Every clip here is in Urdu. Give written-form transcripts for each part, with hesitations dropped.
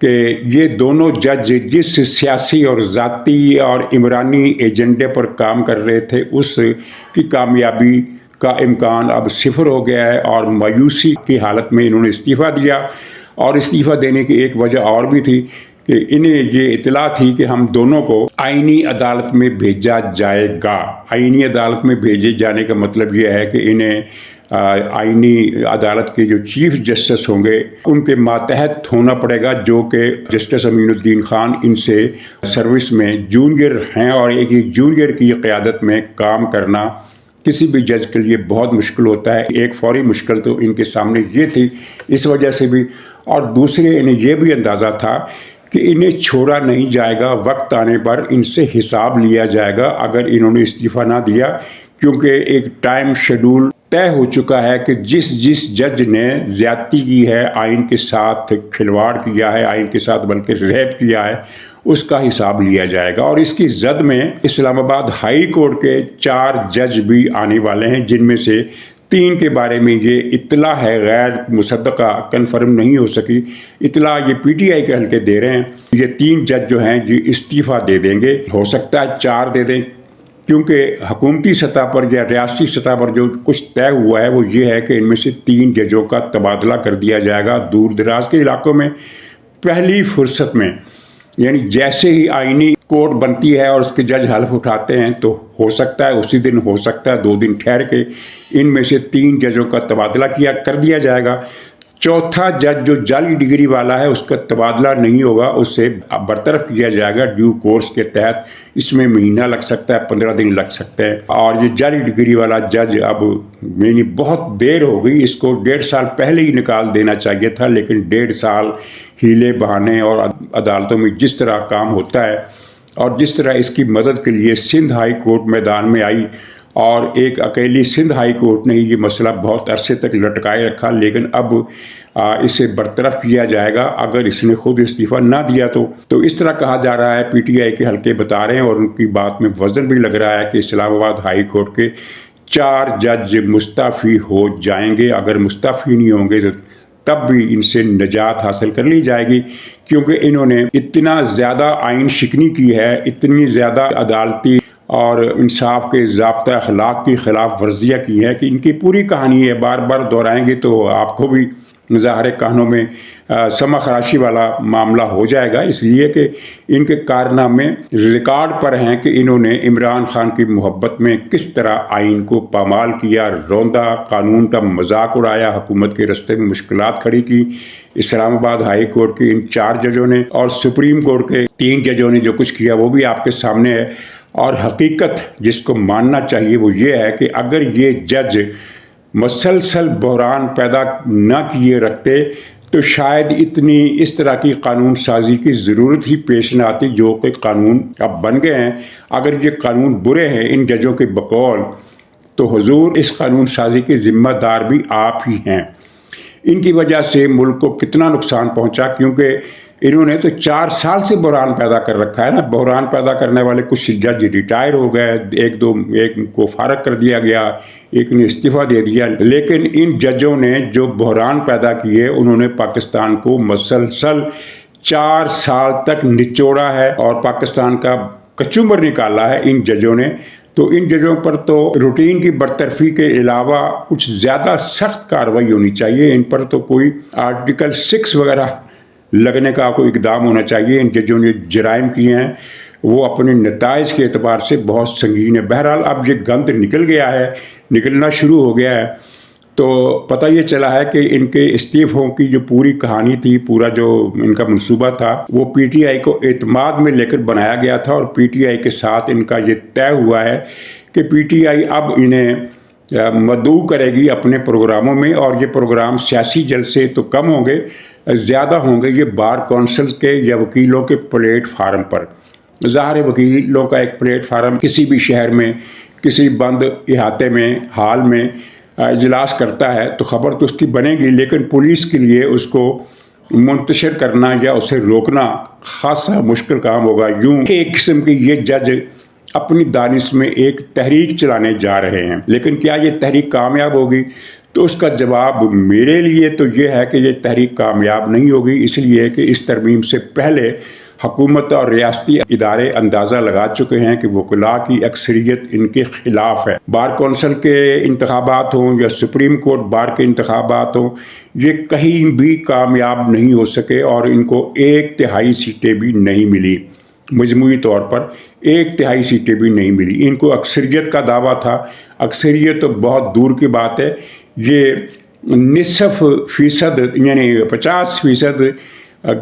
کہ یہ دونوں جج جس سیاسی اور ذاتی اور عمرانی ایجنڈے پر کام کر رہے تھے اس کی کامیابی کا امکان اب صفر ہو گیا ہے، اور مایوسی کی حالت میں انہوں نے استعفیٰ دیا۔ اور استعفیٰ دینے کی ایک وجہ اور بھی تھی کہ انہیں یہ اطلاع تھی کہ ہم دونوں کو آئینی عدالت میں بھیجا جائے گا۔ آئینی عدالت میں بھیجے جانے کا مطلب یہ ہے کہ انہیں آئینی عدالت کے جو چیف جسٹس ہوں گے ان کے ماتحت ہونا پڑے گا، جو کہ جسٹس امین الدین خان ان سے سروس میں جونیئر ہیں، اور ایک جونیئر کی قیادت میں کام کرنا کسی بھی جج کے لیے بہت مشکل ہوتا ہے۔ ایک فوری مشکل تو ان کے سامنے یہ تھی اس وجہ سے بھی، اور دوسرے انہیں یہ بھی اندازہ تھا کہ انہیں چھوڑا نہیں جائے گا، وقت آنے پر ان سے حساب لیا جائے گا اگر انہوں نے استعفیٰ نہ دیا، کیونکہ ایک ٹائم شیڈول طے ہو چکا ہے کہ جس جج نے زیادتی کی ہے، آئین کے ساتھ کھلواڑ کیا ہے، آئین کے ساتھ بلکہ ریپ کیا ہے، اس کا حساب لیا جائے گا۔ اور اس کی زد میں اسلام آباد ہائی کورٹ کے 4 جج بھی آنے والے ہیں، جن میں سے 3 کے بارے میں یہ اطلاع ہے غیر مصدقہ، کنفرم نہیں ہو سکی اطلاع، یہ پی ٹی آئی کے حلقے دے رہے ہیں۔ یہ 3 جج جو ہیں یہ استعفیٰ دے دیں گے، ہو سکتا ہے 4 دے دیں، کیونکہ حکومتی سطح پر یا ریاستی سطح پر جو کچھ طے ہوا ہے وہ یہ ہے کہ ان میں سے 3 ججوں کا تبادلہ کر دیا جائے گا دور دراز کے علاقوں میں پہلی فرصت میں، یعنی جیسے ہی آئینی کورٹ بنتی ہے اور اس کے جج حلف اٹھاتے ہیں تو ہو سکتا ہے اسی دن، ہو سکتا ہے 2 دن ٹھہر کے ان میں سے 3 ججوں کا تبادلہ کر دیا جائے گا۔ چوتھا جج جو جعلی ڈگری والا ہے اس کا تبادلہ نہیں ہوگا، اسے برطرف کیا جائے گا ڈیو کورس کے تحت۔ اس میں مہینہ لگ سکتا ہے، 15 دن لگ سکتے ہیں۔ اور یہ جعلی ڈگری والا جج اب یعنی بہت دیر ہو گئی، اس کو 1.5 سال پہلے ہی نکال دینا چاہیے تھا، لیکن 1.5 سال ہیلے بہانے اور عدالتوں میں جس طرح کام ہوتا ہے اور جس طرح اس کی مدد کے لیے سندھ ہائی کورٹ میدان میں آئی، اور ایک اکیلی سندھ ہائی کورٹ نے ہی یہ مسئلہ بہت عرصے تک لٹکائے رکھا، لیکن اب اسے برطرف کیا جائے گا اگر اس نے خود استعفیٰ نہ دیا تو اس طرح کہا جا رہا ہے، پی ٹی آئی کے حلقے بتا رہے ہیں، اور ان کی بات میں وزن بھی لگ رہا ہے کہ اسلام آباد ہائی کورٹ کے 4 جج مستعفی ہو جائیں گے۔ اگر مستعفی نہیں ہوں گے تو تب بھی ان سے نجات حاصل کر لی جائے گی، کیونکہ انہوں نے اتنا زیادہ آئین شکنی کی ہے، اتنی زیادہ عدالتی اور انصاف کے ضابطۂ اخلاق کی خلاف ورزیاں کی ہیں کہ ان کی پوری کہانی ہے، بار بار دہرائیں گے تو آپ کو بھی ظاہر کانوں میں سما خراشی والا معاملہ ہو جائے گا، اس لیے کہ ان کے کارنامے ریکارڈ پر ہیں کہ انہوں نے عمران خان کی محبت میں کس طرح آئین کو پامال کیا، روندا، قانون کا مذاق اڑایا، حکومت کے رستے میں مشکلات کھڑی کی۔ اسلام آباد ہائی کورٹ کے ان 4 ججوں نے اور سپریم کورٹ کے 3 ججوں نے جو کچھ کیا وہ بھی آپ کے سامنے ہے، اور حقیقت جس کو ماننا چاہیے وہ یہ ہے کہ اگر یہ جج مسلسل بحران پیدا نہ کیے رکھتے تو شاید اتنی اس طرح کی قانون سازی کی ضرورت ہی پیش نہ آتی جو کہ قانون اب بن گئے ہیں۔ اگر یہ قانون برے ہیں ان ججوں کے بقول تو حضور اس قانون سازی کے ذمہ دار بھی آپ ہی ہیں۔ ان کی وجہ سے ملک کو کتنا نقصان پہنچا، کیونکہ انہوں نے تو 4 سال سے بحران پیدا کر رکھا ہے نا۔ بحران پیدا کرنے والے کچھ جج ریٹائر ہو گئے، ایک کو فارغ کر دیا گیا، ایک نے استعفیٰ دے دیا، لیکن ان ججوں نے جو بحران پیدا کیے انہوں نے پاکستان کو مسلسل 4 سال تک نچوڑا ہے اور پاکستان کا کچمبر نکالا ہے ان ججوں نے۔ تو ان ججوں پر تو روٹین کی برطرفی کے علاوہ کچھ زیادہ سخت کارروائی ہونی چاہیے، ان پر تو کوئی آرٹیکل 6 وغیرہ لگنے کا کوئی اقدام ہونا چاہیے۔ ان ججوں نے جرائم کیے ہیں وہ اپنے نتائج کے اعتبار سے بہت سنگین ہے۔ بہرحال اب یہ گند نکل گیا ہے، نکلنا شروع ہو گیا ہے، تو پتہ یہ چلا ہے کہ ان کے استعفوں کی جو پوری کہانی تھی، پورا جو ان کا منصوبہ تھا وہ پی ٹی آئی کو اعتماد میں لے کر بنایا گیا تھا، اور پی ٹی آئی کے ساتھ ان کا یہ طے ہوا ہے کہ پی ٹی آئی اب انہیں مدعو کرے گی اپنے پروگراموں میں، اور یہ پروگرام سیاسی جلسے تو کم ہوں گے، زیادہ ہوں گے یہ بار کونسل کے یا وکیلوں کے پلیٹ فارم پر۔ ظاہر وکیلوں کا ایک پلیٹ فارم کسی بھی شہر میں کسی بند احاطے میں ہال میں اجلاس کرتا ہے تو خبر تو اس کی بنے گی، لیکن پولیس کے لیے اس کو منتشر کرنا یا اسے روکنا خاصا مشکل کام ہوگا۔ یوں ایک قسم کی یہ جج اپنی دانش میں ایک تحریک چلانے جا رہے ہیں، لیکن کیا یہ تحریک کامیاب ہوگی؟ تو اس کا جواب میرے لیے تو یہ ہے کہ یہ تحریک کامیاب نہیں ہوگی، اس لیے کہ اس ترمیم سے پہلے حکومت اور ریاستی ادارے اندازہ لگا چکے ہیں کہ وکلاء کی اکثریت ان کے خلاف ہے۔ بار کونسل کے انتخابات ہوں یا سپریم کورٹ بار کے انتخابات ہوں، یہ کہیں بھی کامیاب نہیں ہو سکے اور ان کو 1/3 سیٹیں بھی نہیں ملی، مجموعی طور پر 1/3 سیٹیں بھی نہیں ملی۔ ان کو اکثریت کا دعویٰ تھا، اکثریت تو بہت دور کی بات ہے، یہ 0.5% یعنی 50%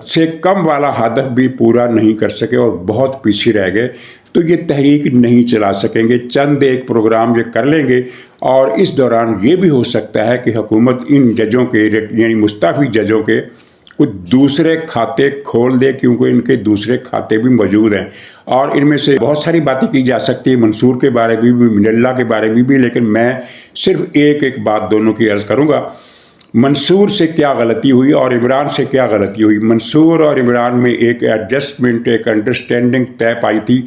سے کم والا ہدف بھی پورا نہیں کر سکے اور بہت پیچھے رہ گئے، تو یہ تحریک نہیں چلا سکیں گے۔ چند ایک پروگرام یہ کر لیں گے اور اس دوران یہ بھی ہو سکتا ہے کہ حکومت ان ججوں کے یعنی مستعفی ججوں کے کچھ دوسرے کھاتے کھول دے، کیونکہ ان کے دوسرے کھاتے بھی موجود ہیں اور ان میں سے بہت ساری باتیں کی جا سکتی ہیں، منصور کے بارے میں بھی، من اللہ کے بارے میں بھی، لیکن میں صرف ایک بات دونوں کی عرض کروں گا۔ منصور سے کیا غلطی ہوئی اور عمران سے کیا غلطی ہوئی؟ منصور اور عمران میں ایک ایڈجسٹمنٹ، ایک انڈرسٹینڈنگ طے پائی تھی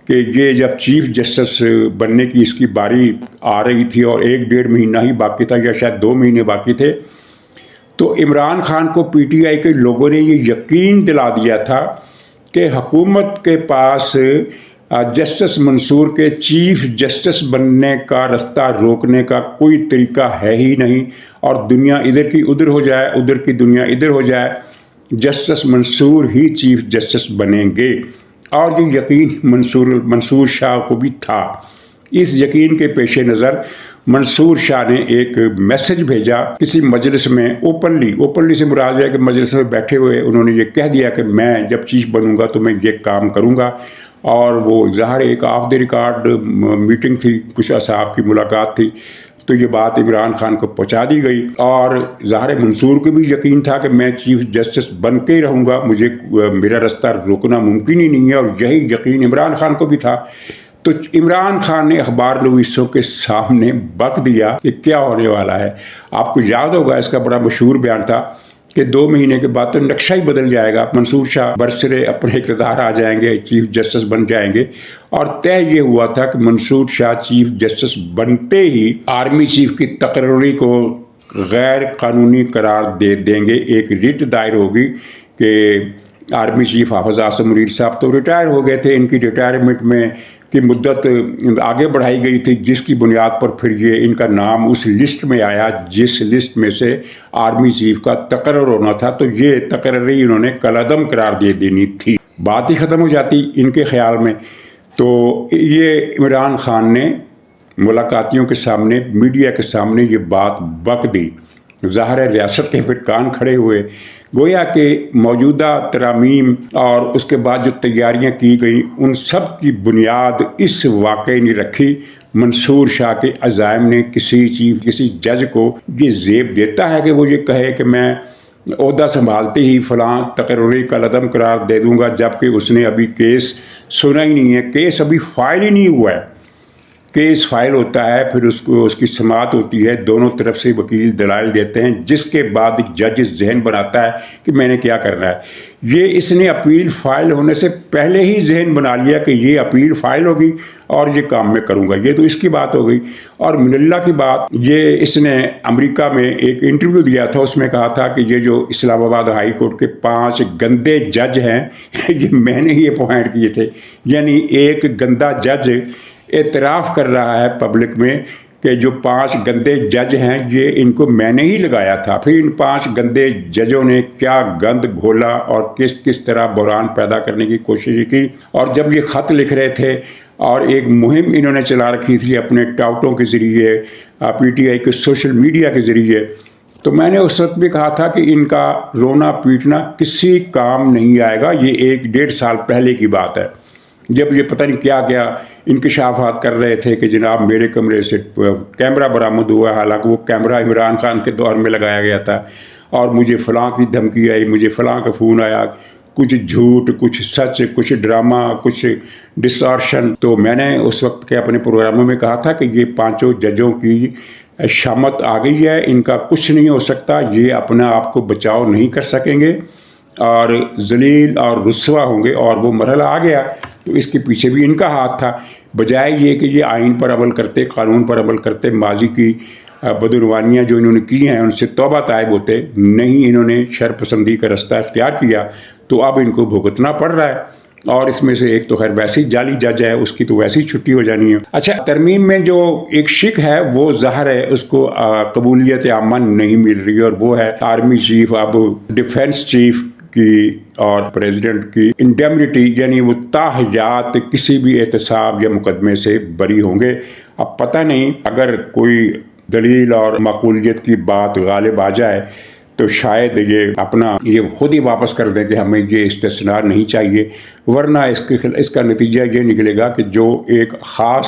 کہ یہ جب چیف جسٹس بننے کی اس کی باری آ رہی تھی اور 1-1.5 مہینہ ہی باقی تھا یا شاید 2 مہینے باقی تھے، تو عمران خان کو پی ٹی آئی کے لوگوں نے یہ یقین دلا دیا تھا کہ حکومت کے پاس جسٹس منصور کے چیف جسٹس بننے کا رستہ روکنے کا کوئی طریقہ ہے ہی نہیں، اور دنیا ادھر کی ادھر ہو جائے، ادھر کی دنیا ادھر ہو جائے، جسٹس منصور ہی چیف جسٹس بنیں گے، اور یہ یقین منصور شاہ کو بھی تھا۔ اس یقین کے پیش نظر منصور شاہ نے ایک میسج بھیجا کسی مجلس میں، اوپنلی سے مراد ہے کہ مجلس میں بیٹھے ہوئے انہوں نے یہ کہہ دیا کہ میں جب چیف بنوں گا تو میں یہ کام کروں گا، اور وہ ظاہر ایک آف دی ریکارڈ میٹنگ تھی، کچھ اصحاب کی ملاقات تھی، تو یہ بات عمران خان کو پہنچا دی گئی، اور ظاہر منصور کو بھی یقین تھا کہ میں چیف جسٹس بن کے ہی رہوں گا، مجھے میرا رستہ روکنا ممکن ہی نہیں ہے، اور یہی یقین عمران خان کو بھی تھا۔ تو عمران خان نے اخبار نویسوں کے سامنے بک دیا کہ کیا ہونے والا ہے۔ آپ کو یاد ہوگا اس کا بڑا مشہور بیان تھا کہ 2 مہینے کے بعد تو نقشہ ہی بدل جائے گا، منصور شاہ برسرے اپنے اقتدار آ جائیں گے، چیف جسٹس بن جائیں گے، اور طے یہ ہوا تھا کہ منصور شاہ چیف جسٹس بنتے ہی آرمی چیف کی تقرری کو غیر قانونی قرار دے دیں گے۔ ایک ریٹ دائر ہوگی کہ آرمی چیف حافظ اعظم منیر صاحب تو ریٹائر ہو گئے تھے، ان کی ریٹائرمنٹ میں کی مدت آگے بڑھائی گئی تھی، جس کی بنیاد پر پھر یہ ان کا نام اس لسٹ میں آیا جس لسٹ میں سے آرمی چیف کا تقرر ہونا تھا، تو یہ تقرری انہوں نے کالعدم قرار دے دینی تھی، بات ہی ختم ہو جاتی ان کے خیال میں۔ تو یہ عمران خان نے ملاقاتیوں کے سامنے، میڈیا کے سامنے یہ بات بک دی، ظاہر ریاست کے پھر کان کھڑے ہوئے، گویا کہ موجودہ ترامیم اور اس کے بعد جو تیاریاں کی گئیں ان سب کی بنیاد اس واقعے نے رکھی۔ منصور شاہ کے عزائم نے کسی جج کو یہ زیب دیتا ہے کہ وہ یہ کہے کہ میں عہدہ سنبھالتے ہی فلاں تقرری کا عدم قرار دے دوں گا، جبکہ اس نے ابھی کیس سنا ہی نہیں ہے، کیس ابھی فائل ہی نہیں ہوا ہے۔ کیس فائل ہوتا ہے، پھر اس کی سماعت ہوتی ہے، دونوں طرف سے وکیل دلائل دیتے ہیں، جس کے بعد جج ذہن بناتا ہے کہ میں نے کیا کرنا ہے۔ یہ اس نے اپیل فائل ہونے سے پہلے ہی ذہن بنا لیا کہ یہ اپیل فائل ہوگی اور یہ کام میں کروں گا، یہ تو اس کی بات ہو گئی۔ اور من اللہ کی بات، یہ اس نے امریکہ میں ایک انٹرویو دیا تھا، اس میں کہا تھا کہ یہ جو اسلام آباد ہائی کورٹ کے 5 گندے جج ہیں یہ میں نے ہی اپوائنٹ کیے تھے، یعنی ایک گندا جج اعتراف کر رہا ہے پبلک میں کہ جو 5 گندے جج ہیں یہ ان کو میں نے ہی لگایا تھا۔ پھر ان 5 گندے ججوں نے کیا گند گھولا اور کس طرح بحران پیدا کرنے کی کوشش کی، اور جب یہ خط لکھ رہے تھے اور ایک مہم انہوں نے چلا رکھی تھی اپنے ٹاؤٹوں کے ذریعے، پی ٹی آئی کے سوشل میڈیا کے ذریعے، تو میں نے اس وقت بھی کہا تھا کہ ان کا رونا پیٹنا کسی کام نہیں آئے گا۔ یہ 1-1.5 سال پہلے کی بات ہے، جب یہ پتہ نہیں کیا انکشافات کر رہے تھے کہ جناب میرے کمرے سے کیمرہ برآمد ہوا، حالانکہ وہ کیمرہ عمران خان کے دور میں لگایا گیا تھا، اور مجھے فلاں کی دھمکی آئی، مجھے فلاں کا فون آیا، کچھ جھوٹ، کچھ سچ، کچھ ڈرامہ، کچھ ڈسٹارشن۔ تو میں نے اس وقت کے اپنے پروگراموں میں کہا تھا کہ یہ 5 ججوں کی شامت آ گئی ہے، ان کا کچھ نہیں ہو سکتا، یہ اپنا آپ کو بچاؤ نہیں کر سکیں گے اور ذلیل اور رسوا ہوں گے، اور وہ مرحلہ آ گیا۔ تو اس کے پیچھے بھی ان کا ہاتھ تھا، بجائے یہ کہ یہ آئین پر عمل کرتے، قانون پر عمل کرتے، ماضی کی بدعنوانیاں جو انہوں نے کی ہیں ان سے توبہ طائب ہوتے، نہیں انہوں نے شر پسندی کا رستہ اختیار کیا، تو اب ان کو بھگتنا پڑ رہا ہے۔ اور اس میں سے ایک تو خیر ویسے ہی جعلی جج ہے، اس کی تو ویسے ہی چھٹی ہو جانی ہے۔ اچھا، ترمیم میں جو ایک شک ہے وہ ظاہر ہے اس کو قبولیت عامہ نہیں مل رہی، اور وہ ہے آرمی چیف اب ڈیفنس چیف کی اور پریزیڈنٹ کی انڈیمنٹی، یعنی وہ تا حیات کسی بھی احتساب یا مقدمے سے بری ہوں گے۔ اب پتہ نہیں اگر کوئی دلیل اور معقولیت کی بات غالب آ جائے تو شاید یہ خود ہی واپس کر دیں کہ ہمیں یہ استثناء نہیں چاہیے، ورنہ اس کا نتیجہ یہ نکلے گا کہ جو ایک خاص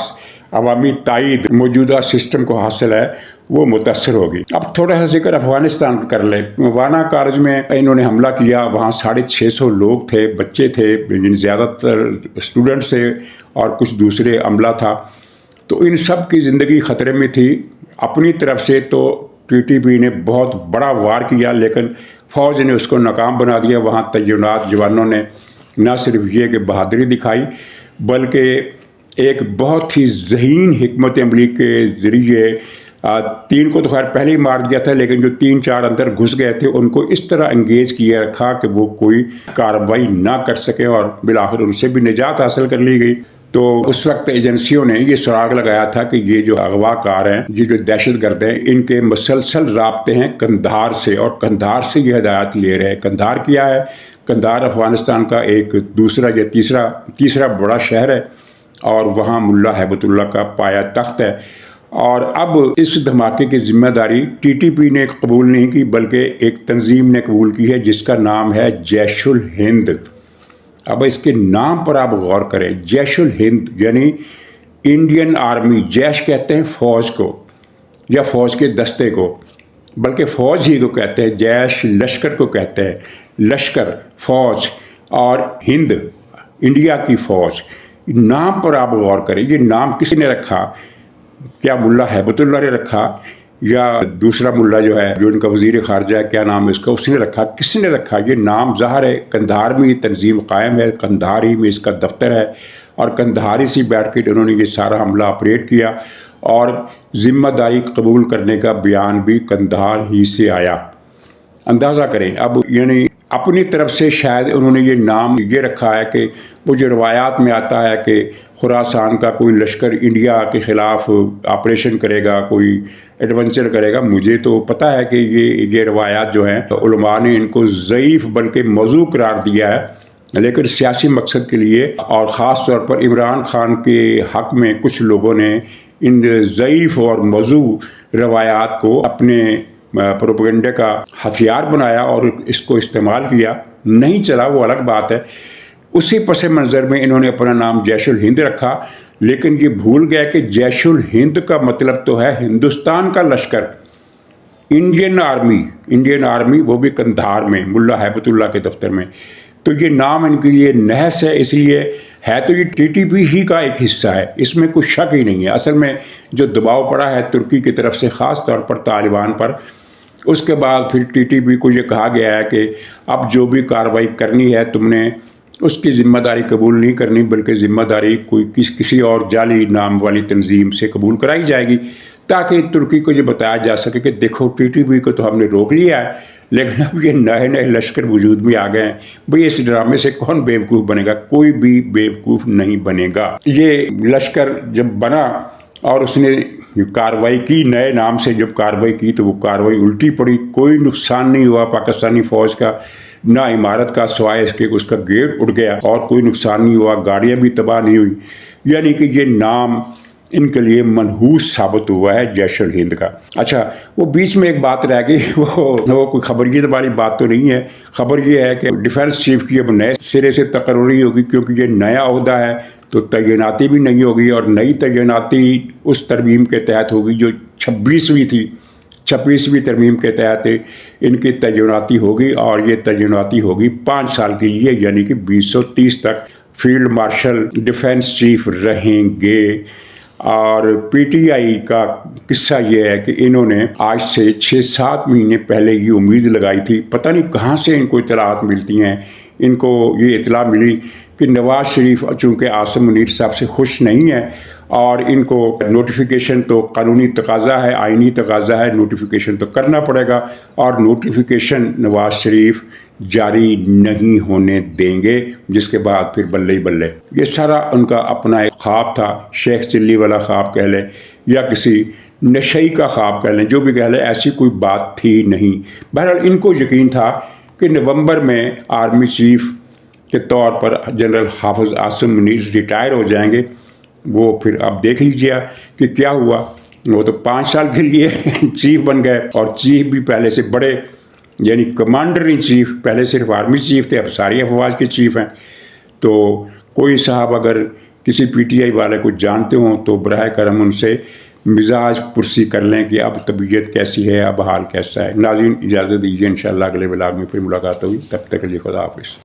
عوامی تائید موجودہ سسٹم کو حاصل ہے وہ متاثر ہوگی۔ اب تھوڑا سا ذکر افغانستان کا کر لیں۔ وانا کالج میں انہوں نے حملہ کیا، وہاں 650 لوگ تھے، بچے تھے، زیادہ تر اسٹوڈنٹس تھے اور کچھ دوسرے عملہ تھا، تو ان سب کی زندگی خطرے میں تھی۔ اپنی طرف سے تو ٹی ٹی پی نے بہت بڑا وار کیا، لیکن فوج نے اس کو ناکام بنا دیا۔ وہاں تعینات جوانوں نے نہ صرف یہ کہ بہادری دکھائی، بلکہ ایک بہت ہی ذہین حکمت عملی کے ذریعے 3 کو تو خیر پہلے ہی مار دیا تھا، لیکن جو 3-4 اندر گھس گئے تھے ان کو اس طرح انگیج کیا رکھا کہ وہ کوئی کارروائی نہ کر سکے، اور بالآخر ان سے بھی نجات حاصل کر لی گئی۔ تو اس وقت ایجنسیوں نے یہ سراغ لگایا تھا کہ یہ جو اغوا کار ہیں، یہ جو دہشت گرد ہیں، ان کے مسلسل رابطے ہیں قندھار سے، اور قندھار سے یہ ہدایات لے رہے ہیں۔ قندھار کیا ہے؟ قندھار افغانستان کا ایک دوسرا یا تیسرا بڑا شہر ہے، اور وہاں ملا ہیبت اللہ کا پایا تخت ہے۔ اور اب اس دھماکے کی ذمہ داری ٹی ٹی پی نے قبول نہیں کی، بلکہ ایک تنظیم نے قبول کی ہے جس کا نام ہے جیش الہند۔ اب اس کے نام پر آپ غور کریں، جیش الہند یعنی انڈین آرمی، جیش کہتے ہیں فوج کو یا فوج کے دستے کو، بلکہ فوج ہی کو کہتے ہیں، جیش لشکر کو کہتے ہیں، لشکر فوج، اور ہند انڈیا کی فوج۔ نام پر آپ غور کریں، یہ نام کسی نے رکھا؟ کیا ملا ہیبت اللہ نے رکھا، یا دوسرا ملا جو ہے جو ان کا وزیر خارجہ ہے، کیا نام ہے اس کا، اس نے رکھا؟ کس نے رکھا یہ نام؟ ظاہر ہے قندھار میں یہ تنظیم قائم ہے، قندھار ہی میں اس کا دفتر ہے، اور قندھار ہی سے بیٹھ کے انہوں نے یہ سارا حملہ آپریٹ کیا، اور ذمہ داری قبول کرنے کا بیان بھی قندھار ہی سے آیا۔ اندازہ کریں اب، یعنی اپنی طرف سے شاید انہوں نے یہ نام یہ رکھا ہے کہ وہ جو روایات میں آتا ہے کہ خراسان کا کوئی لشکر انڈیا کے خلاف آپریشن کرے گا، کوئی ایڈونچر کرے گا۔ مجھے تو پتہ ہے کہ یہ روایات جو ہیں علماء نے ان کو ضعیف بلکہ موضوع قرار دیا ہے، لیکن سیاسی مقصد کے لیے اور خاص طور پر عمران خان کے حق میں کچھ لوگوں نے ان ضعیف اور موضوع روایات کو اپنے پروپیگنڈے کا ہتھیار بنایا اور اس کو استعمال کیا۔ نہیں چلا وہ الگ بات ہے۔ اسی پس منظر میں انہوں نے اپنا نام جیش الہند رکھا، لیکن یہ بھول گئے کہ جیش الہند کا مطلب تو ہے ہندوستان کا لشکر، انڈین آرمی، وہ بھی قندھار میں ملا ہیبت اللہ کے دفتر میں۔ تو یہ نام ان کے لیے نحس ہے، اس لیے ہے تو یہ ٹی ٹی پی ہی کا ایک حصہ ہے، اس میں کوئی شک ہی نہیں ہے۔ اصل میں جو دباؤ پڑا ہے ترکی کی طرف سے، خاص طور پر طالبان پر، اس کے بعد پھر ٹی ٹی پی کو یہ کہا گیا ہے کہ اب جو بھی کارروائی کرنی ہے تم نے اس کی ذمہ داری قبول نہیں کرنی، بلکہ ذمہ داری کوئی کسی اور جعلی نام والی تنظیم سے قبول کرائی جائے گی، تاکہ ترکی کو یہ بتایا جا سکے کہ دیکھو ٹی ٹی پی کو تو ہم نے روک لیا ہے، لیکن اب یہ نئے لشکر وجود میں آ گئے ہیں۔ بھئی اس ڈرامے سے کون بیوقوف بنے گا؟ کوئی بھی بیوقوف نہیں بنے گا۔ یہ لشکر جب بنا اور اس نے کارروائی کی، نئے نام سے جب کارروائی کی تو وہ کارروائی الٹی پڑی، کوئی نقصان نہیں ہوا پاکستانی فوج کا، نہ عمارت کا، سوائے اس کے اس کا گیٹ اٹھ گیا، اور کوئی نقصان نہیں ہوا، گاڑیاں بھی تباہ نہیں ہوئی۔ یعنی کہ یہ نام ان کے لیے منحوس ثابت ہوا ہے جیش الہند کا۔ اچھا، وہ بیچ میں ایک بات رہ گئی، وہ کوئی خبریت والی بات تو نہیں ہے۔ خبر یہ ہے کہ ڈیفنس چیف کی اب نئے سرے سے تقرری ہوگی، کیونکہ یہ نیا عہدہ ہے تو تعیناتی بھی نہیں ہوگی، اور نئی تعیناتی اس ترمیم کے تحت ہوگی جو 26ویں تھی، 26ویں ترمیم کے تحت ان کی تعیناتی ہوگی، اور یہ تعیناتی ہوگی 5 سال کے لیے، یعنی کہ 2030 تک فیلڈ مارشل ڈیفنس چیف رہیں گے۔ اور پی ٹی آئی کا قصہ یہ ہے کہ انہوں نے آج سے 6-7 مہینے پہلے یہ امید لگائی تھی، پتہ نہیں کہاں سے ان کو اطلاعات ملتی ہیں، ان کو یہ اطلاع ملی کہ نواز شریف چونکہ عاصم منیر صاحب سے خوش نہیں ہے اور ان کو نوٹیفیکیشن تو قانونی تقاضا ہے، آئینی تقاضا ہے، نوٹیفیکیشن تو کرنا پڑے گا، اور نوٹیفیکیشن نواز شریف جاری نہیں ہونے دیں گے، جس کے بعد پھر بلے ہی بلے۔ یہ سارا ان کا اپنا ایک خواب تھا، شیخ چلی والا خواب کہہ لیں یا کسی نشئی کا خواب کہہ لیں، جو بھی کہہ لیں، ایسی کوئی بات تھی نہیں۔ بہرحال ان کو یقین تھا کہ نومبر میں آرمی چیف کے طور پر جنرل حافظ عاصم منیر ریٹائر ہو جائیں گے۔ وہ پھر اب دیکھ لیجیے کہ کیا ہوا، وہ تو 5 سال کے لیے چیف بن گئے، اور چیف بھی پہلے سے بڑے، یعنی کمانڈر ان چیف، پہلے صرف آرمی چیف تھے، اب ساری افواج کے چیف ہیں۔ تو کوئی صاحب اگر کسی پی ٹی آئی والے کو جانتے ہوں تو براہ کرم ان سے مزاج پرسی کر لیں کہ اب طبیعت کیسی ہے، اب حال کیسا ہے۔ ناظرین اجازت دیجیے، انشاءاللہ اگلے ولاگ میں پھر ملاقات ہوگی، تب تک کے لیے خدا حافظ۔